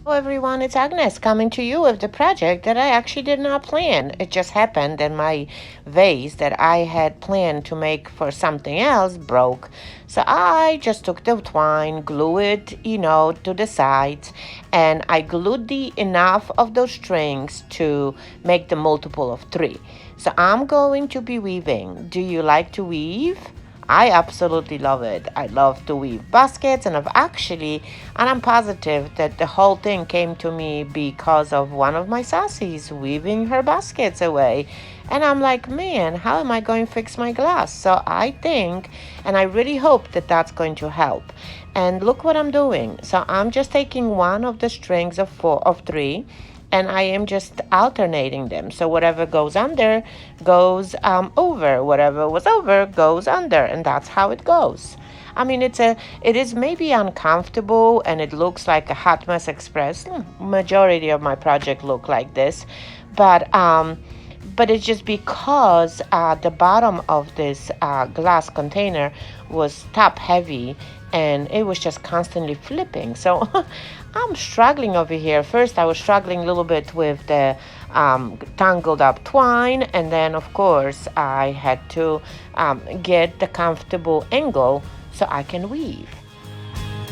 Hello everyone, it's Agnes coming to you with the project that I actually did not plan. It just happened that my vase that I had planned to make for something else broke. So I just took the twine, glue it, to the sides, and I glued the enough of those strings to make the multiple of three. So I'm going to be weaving. Do you like to weave? I absolutely love it. I love to weave baskets, and I'm positive that the whole thing came to me because of one of my sassies weaving her baskets away. And I'm like, man, how am I going to fix my glass? So I think, and I really hope that that's going to help. And look what I'm doing. So I'm just taking one of the strings of three, and I am just alternating them. So whatever goes under goes over, whatever was over goes under, and that's how it goes. I mean, it is maybe uncomfortable, and it looks like a hot mess express. Majority of my project look like this, but it's just because the bottom of this glass container was top heavy, and it was just constantly flipping. So I'm struggling over here. First, I was struggling a little bit with the tangled up twine, and then, of course, I had to get the comfortable angle so I can weave.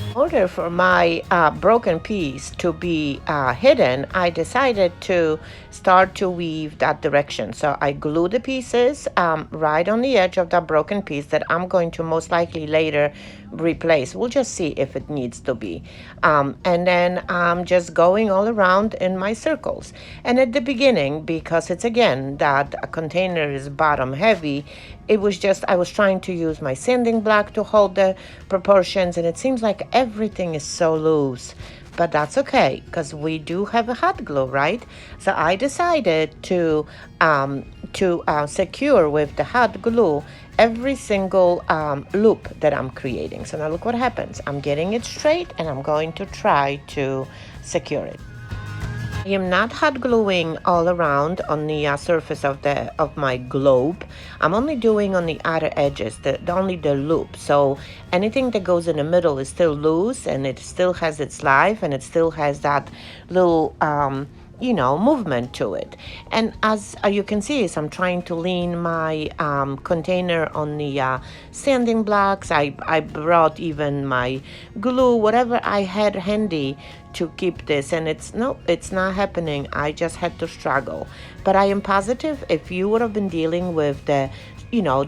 In order for my broken piece to be hidden, I decided to start to weave that direction. So I glue the pieces right on the edge of that broken piece that I'm going to most likely later replace. We'll just see if it needs to be. And then I'm just going all around in my circles. And at the beginning, because it's again that a container is bottom heavy, I was trying to use my sanding block to hold the proportions, and it seems like everything is so loose. But that's okay, because we do have a hot glue, right? So I decided to secure with the hot glue every single loop that I'm creating. So now look what happens. I'm getting it straight, and I'm going to try to secure it. I am not hot gluing all around on the surface of my globe. I'm only doing on the outer edges, only the loop. So anything that goes in the middle is still loose, and it still has its life, and it still has that little movement to it. And as you can see, as I'm trying to lean my container on the sanding blocks, I brought even my glue, whatever I had handy to keep this, and it's not happening. I just had to struggle. But I am positive if you would have been dealing with the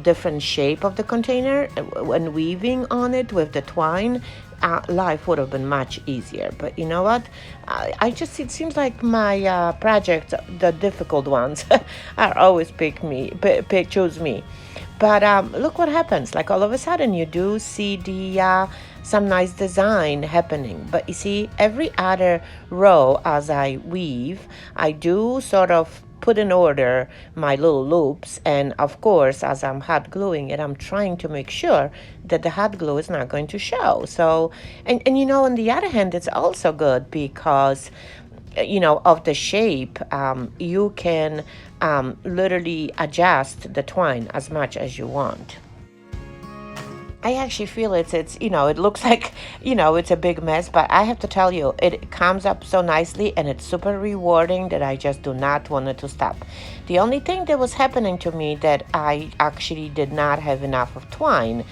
different shape of the container when weaving on it with the twine, life would have been much easier. But you know what? It seems like my projects, the difficult ones, are always choose me. But look what happens. Like all of a sudden, you do see some nice design happening. But you see, every other row as I weave, I do sort of put in order my little loops, and of course as I'm hot gluing it, I'm trying to make sure that the hot glue is not going to show. So and on the other hand, it's also good because of the shape, you can literally adjust the twine as much as you want. I actually feel it's it looks like it's a big mess, but I have to tell you, it comes up so nicely, and it's super rewarding that I just do not want it to stop. The only thing that was happening to me that I actually did not have enough of twine,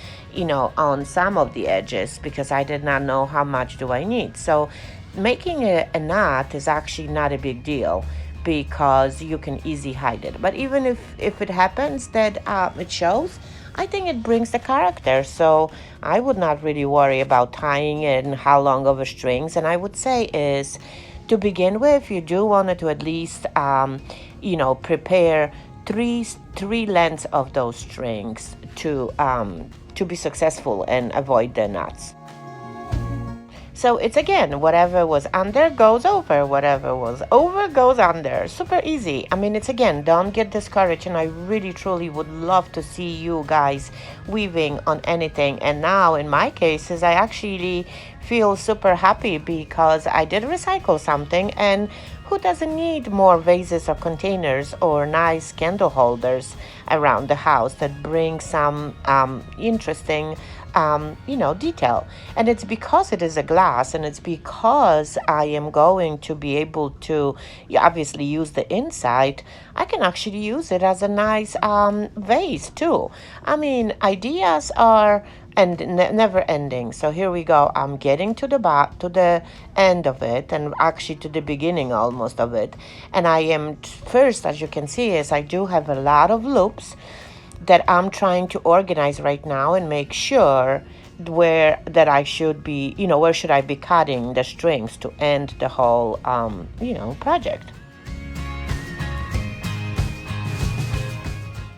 on some of the edges, because I did not know how much do I need. So making a knot is actually not a big deal, because you can easily hide it. But even if it happens that it shows, I think it brings the character. So I would not really worry about tying it and how long of a strings. And I would say is, to begin with, you do want to at least, prepare three lengths of those strings to be successful and avoid the knots. So it's again, whatever was under goes over, whatever was over goes under. Super easy. I mean, it's again, don't get discouraged. And I really, truly would love to see you guys weaving on anything. And now in my cases, I actually feel super happy because I did recycle something, and who doesn't need more vases or containers or nice candle holders around the house that bring some interesting detail. And it's because it is a glass, and it's because I am going to be able to obviously use the inside. I can actually use it as a nice vase too. I mean, ideas are and never ending. So here we go. I'm getting to the end of it, and actually to the beginning almost of it. And I am first, as you can see, is I do have a lot of loops that I'm trying to organize right now and make sure where that I should be, where should I be cutting the strings to end the whole, project.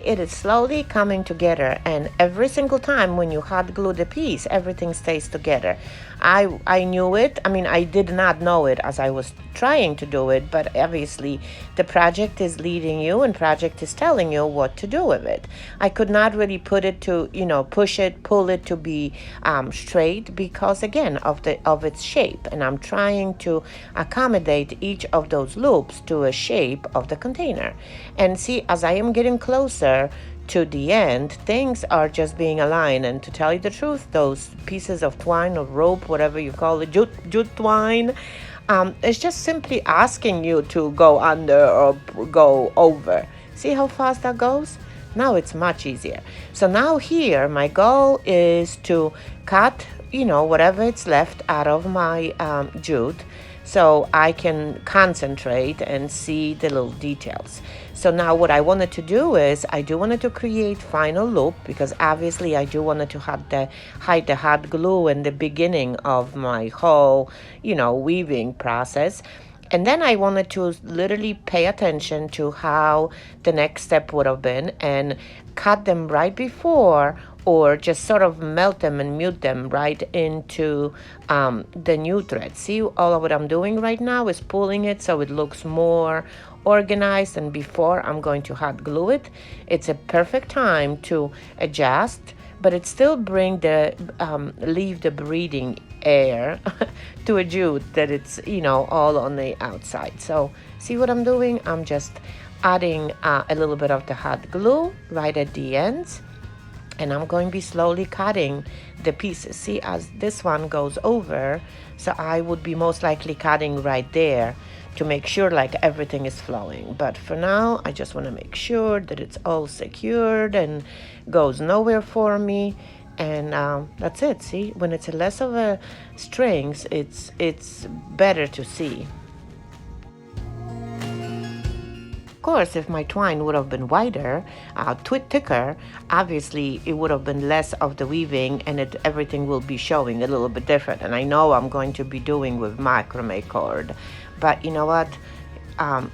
It is slowly coming together, and every single time when you hot glue the piece, everything stays together. I knew it. I mean, I did not know it as I was trying to do it, but obviously the project is leading you, and project is telling you what to do with it. I could not really put it to, push it, pull it to be straight because again of its shape, and I'm trying to accommodate each of those loops to a shape of the container. And see, as I am getting closer to the end, things are just being aligned. And to tell you the truth, those pieces of twine or rope, whatever you call it, jute twine, it's just simply asking you to go under or go over. See how fast that goes? Now it's much easier. So now here, my goal is to cut, whatever it's left out of my jute, so I can concentrate and see the little details. So now what I wanted to do is I do wanted to create final loop, because obviously I do wanted to hide the hot glue in the beginning of my whole, weaving process. And then I wanted to literally pay attention to how the next step would have been and cut them right before, or just sort of melt them and mute them right into the new thread. See, all of what I'm doing right now is pulling it so it looks more organized, and before I'm going to hot glue it. It's a perfect time to adjust, but it still leave the breathing air to a jute that it's all on the outside. So see what I'm doing? I'm just adding a little bit of the hot glue right at the ends, and I'm going to be slowly cutting the pieces. See, as this one goes over, so I would be most likely cutting right there to make sure like everything is flowing. But for now, I just want to make sure that it's all secured and goes nowhere for me. And that's it. See, when it's less of a strings, it's better to see. Of course, if my twine would have been wider, thicker, obviously it would have been less of the weaving, and everything will be showing a little bit different. And I know I'm going to be doing with macrame cord, but you know what?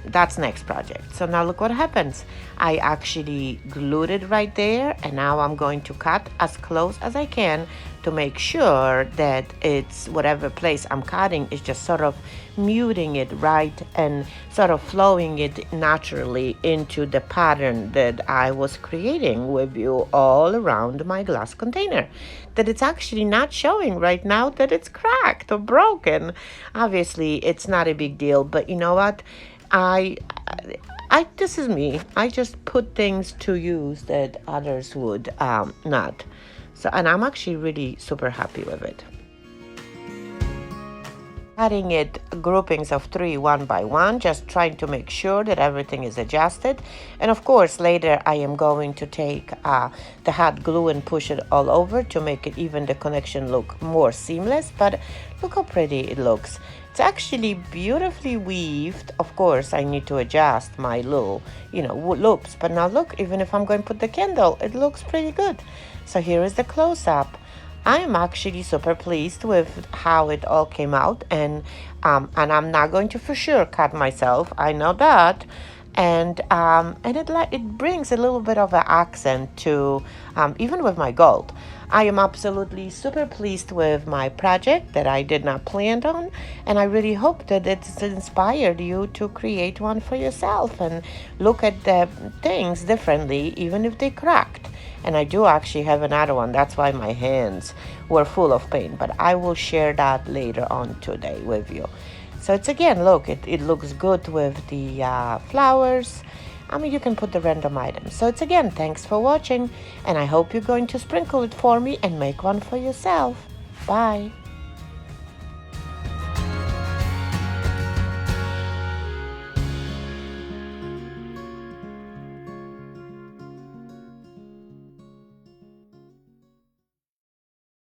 That's next project. So now look what happens. I actually glued it right there, and now I'm going to cut as close as I can to make sure that it's whatever place I'm cutting is just sort of muting it right and sort of flowing it naturally into the pattern that I was creating with you all around my glass container. That it's actually not showing right now that it's cracked or broken. Obviously, it's not a big deal, but you know what? This is me. I just put things to use that others would not. So, and I'm actually really super happy with it. Cutting it groupings of 3 one by one, just trying to make sure that everything is adjusted. And of course, later I am going to take the hot glue and push it all over to make it even the connection look more seamless. But look how pretty it looks. It's actually beautifully weaved. Of course, I need to adjust my little, loops. But now look, even if I'm going to put the candle, it looks pretty good. So here is the close-up. I am actually super pleased with how it all came out, and I'm not going to for sure cut myself. I know that, and it brings a little bit of an accent to even with my gold. I am absolutely super pleased with my project that I did not plan on, and I really hope that it's inspired you to create one for yourself and look at the things differently, even if they cracked. And I do actually have another one. That's why my hands were full of paint. But I will share that later on today with you. So it's again, look, it looks good with the flowers. I mean, you can put the random items. So it's again, thanks for watching. And I hope you're going to sprinkle it for me and make one for yourself. Bye.